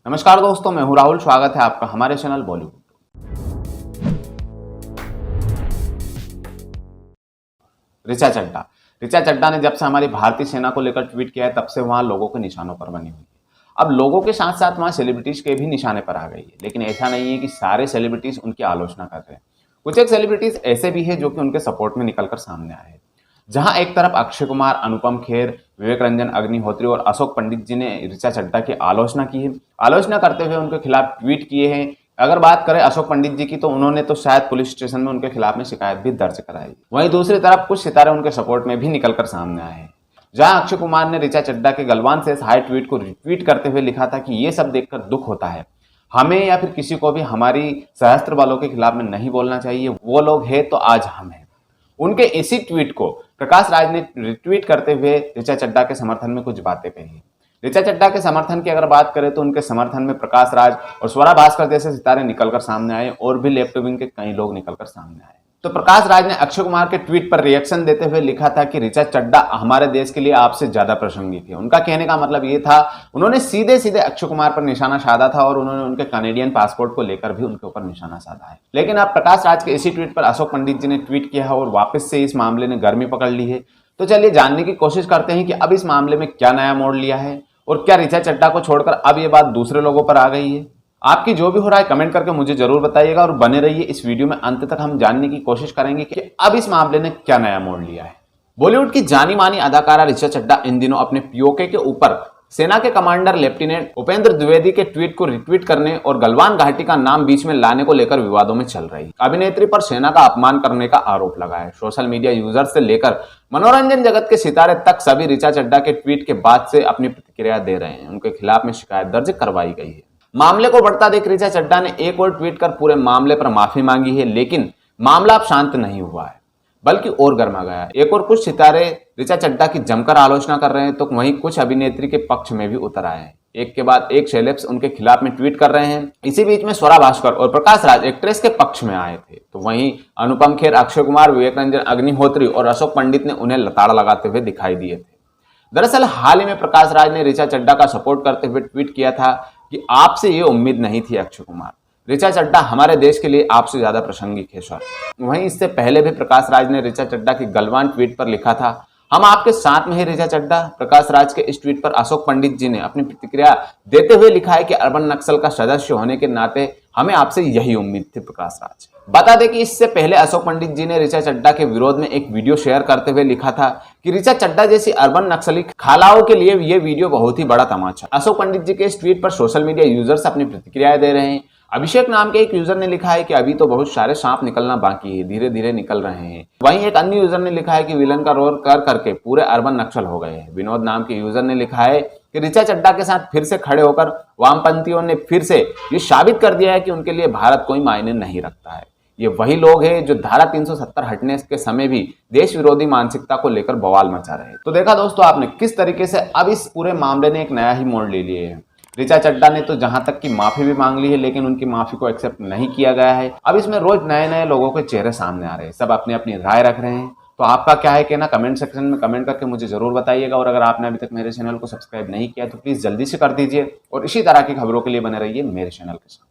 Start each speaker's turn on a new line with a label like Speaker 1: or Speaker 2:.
Speaker 1: नमस्कार दोस्तों, मैं हूं राहुल। स्वागत है आपका हमारे चैनल बॉलीवुड। ऋचा चड्ढा ने जब से हमारी भारतीय सेना को लेकर ट्वीट किया है तब से वहां लोगों के निशानों पर बनी हुई है। अब लोगों के साथ साथ वहां सेलिब्रिटीज के भी निशाने पर आ गई है, लेकिन ऐसा नहीं है कि सारे सेलिब्रिटीज उनकी आलोचना कर रहे हैं। कुछ एक सेलिब्रिटीज ऐसे भी है जो कि उनके सपोर्ट में निकलकर सामने आए हैं। जहां एक तरफ अक्षय कुमार, अनुपम खेर, विवेक रंजन अग्निहोत्री और अशोक पंडित जी ने ऋचा चड्ढा की आलोचना की है। आलोचना करते हुए उनके खिलाफ ट्वीट किए हैं। अगर बात करें अशोक पंडित जी की, तो उन्होंने तो शायद पुलिस स्टेशन में उनके खिलाफ में शिकायत भी दर्ज कराई। वहीं दूसरी तरफ कुछ सितारे उनके सपोर्ट में भी निकलकर सामने आए हैं। जहां अक्षय कुमार ने ऋचा चड्ढा के गलवान से हाई ट्वीट को रिट्वीट करते हुए लिखा था कि ये सब देखकर दुख होता है, हमें या फिर किसी को भी हमारी सशस्त्र बलों के खिलाफ में नहीं बोलना चाहिए। वो लोग हैं तो आज हम हैं। उनके इसी ट्वीट को प्रकाश राज ने रिट्वीट करते हुए ऋचा चड्ढा के समर्थन में कुछ बातें कही। ऋचा चड्ढा के समर्थन की अगर बात करें तो उनके समर्थन में प्रकाश राज और स्वरा भास्कर जैसे सितारे निकलकर सामने आए और भी लेफ्ट विंग के कई लोग निकलकर सामने आए। तो प्रकाश राज ने अक्षय कुमार के ट्वीट पर रिएक्शन देते हुए लिखा था कि ऋचा चड्ढा हमारे देश के लिए आपसे ज्यादा प्रासंगिक है। उनका कहने का मतलब ये था, उन्होंने सीधे सीधे अक्षय कुमार पर निशाना साधा था और उन्होंने उनके कनेडियन पासपोर्ट को लेकर भी उनके ऊपर निशाना साधा है। लेकिन अब प्रकाश राज के इसी ट्वीट पर अशोक पंडित जी ने ट्वीट किया है और वापस से इस मामले ने गर्मी पकड़ ली है। तो चलिए जानने की कोशिश करते हैं कि अब इस मामले में क्या नया मोड़ लिया है और क्या ऋचा चड्ढा को छोड़कर अब ये बात दूसरे लोगों पर आ गई है। आपकी जो भी हो रहा है कमेंट करके मुझे जरूर बताइएगा और बने रहिए इस वीडियो में। अंत तक हम जानने की कोशिश करेंगे कि अब इस मामले ने क्या नया मोड़ लिया है। बॉलीवुड की जानी मानी अदाकारा ऋचा चड्ढा इन दिनों अपने पीओके के ऊपर सेना के कमांडर लेफ्टिनेंट उपेंद्र द्विवेदी के ट्वीट को रिट्वीट करने और गलवान घाटी का नाम बीच में लाने को लेकर विवादों में चल रही। अभिनेत्री पर सेना का अपमान करने का आरोप लगा है। सोशल मीडिया यूजर से लेकर मनोरंजन जगत के सितारे तक सभी ऋचा चड्ढा के ट्वीट के बाद से अपनी प्रतिक्रिया दे रहे हैं। उनके खिलाफ में शिकायत दर्ज करवाई गई है। मामले को बढ़ता देख ऋचा चड्ढा ने एक और ट्वीट कर पूरे मामले पर माफी मांगी है, लेकिन मामला अब शांत नहीं हुआ है बल्कि और गर्मा गया। एक और कुछ सितारे ऋचा चड्ढा की जमकर आलोचना कर रहे हैं, तो वहीं कुछ अभिनेत्री के पक्ष में भी उतर आए हैं। एक के बाद एक सेलेब्स उनके खिलाफ में ट्वीट कर रहे हैं। इसी बीच में स्वरा भास्कर और प्रकाश राज एक्ट्रेस के पक्ष में आए थे, तो वहीं अनुपम खेर, अक्षय कुमार, विवेक रंजन अग्निहोत्री और अशोक पंडित ने उन्हें लताड़ लगाते हुए दिखाई दिए थे। दरअसल हाल ही में प्रकाश राज ने ऋचा चड्ढा का सपोर्ट करते हुए ट्वीट किया था कि आपसे ये उम्मीद नहीं थी अक्षय कुमार, ऋचा चड्ढा हमारे देश के लिए आपसे ज्यादा प्रासंगिक है सर। वहीं इससे पहले भी प्रकाश राज ने ऋचा चड्ढा की गलवान ट्वीट पर लिखा था, हम आपके साथ में है ऋचा चड्ढा। प्रकाश राज के इस ट्वीट पर अशोक पंडित जी ने अपनी प्रतिक्रिया देते हुए लिखा है कि अर्बन नक्सल का सदस्य होने के नाते हमें आपसे यही उम्मीद थी प्रकाश राज। बता दें कि इससे पहले अशोक पंडित जी ने ऋचा चड्ढा के विरोध में एक वीडियो शेयर करते हुए लिखा था कि ऋचा चड्ढा जैसी अर्बन नक्सली खालाओं के लिए ये वीडियो बहुत ही बड़ा तमाचा। अशोक पंडित जी के इस ट्वीट पर सोशल मीडिया यूजर्स अपनी प्रतिक्रियाएं दे रहे हैं। अभिषेक नाम के एक यूजर ने लिखा है कि अभी तो बहुत सारे सांप निकलना बाकी है, धीरे धीरे निकल रहे हैं। वहीं एक अन्य यूजर ने लिखा है कि विलन का रोल कर करके पूरे अर्बन नक्सल हो गए हैं। विनोद नाम के यूजर ने लिखा है कि ऋचा चड्ढा के साथ फिर से खड़े होकर वामपंथियों ने फिर से ये साबित कर दिया है कि उनके लिए भारत कोई मायने नहीं रखता है। ये वही लोग हैं जो धारा 370 हटने के समय भी देश विरोधी मानसिकता को लेकर बवाल मचा रहे हैं। तो देखा दोस्तों आपने किस तरीके से अब इस पूरे मामले ने एक नया ही मोड़ ले लिए है। ऋचा चड्ढा ने तो जहां तक की माफी भी मांग ली है, लेकिन उनकी माफी को एक्सेप्ट नहीं किया गया है। अब इसमें रोज नए नए लोगों के चेहरे सामने आ रहे हैं, सब अपनी अपनी राय रख रहे हैं। तो आपका क्या है कहना, कमेंट सेक्शन में कमेंट करके मुझे जरूर बताइएगा। और अगर आपने अभी तक मेरे चैनल को सब्सक्राइब नहीं किया तो प्लीज जल्दी से कर दीजिए और इसी तरह की खबरों के लिए बने रहिए मेरे चैनल के साथ।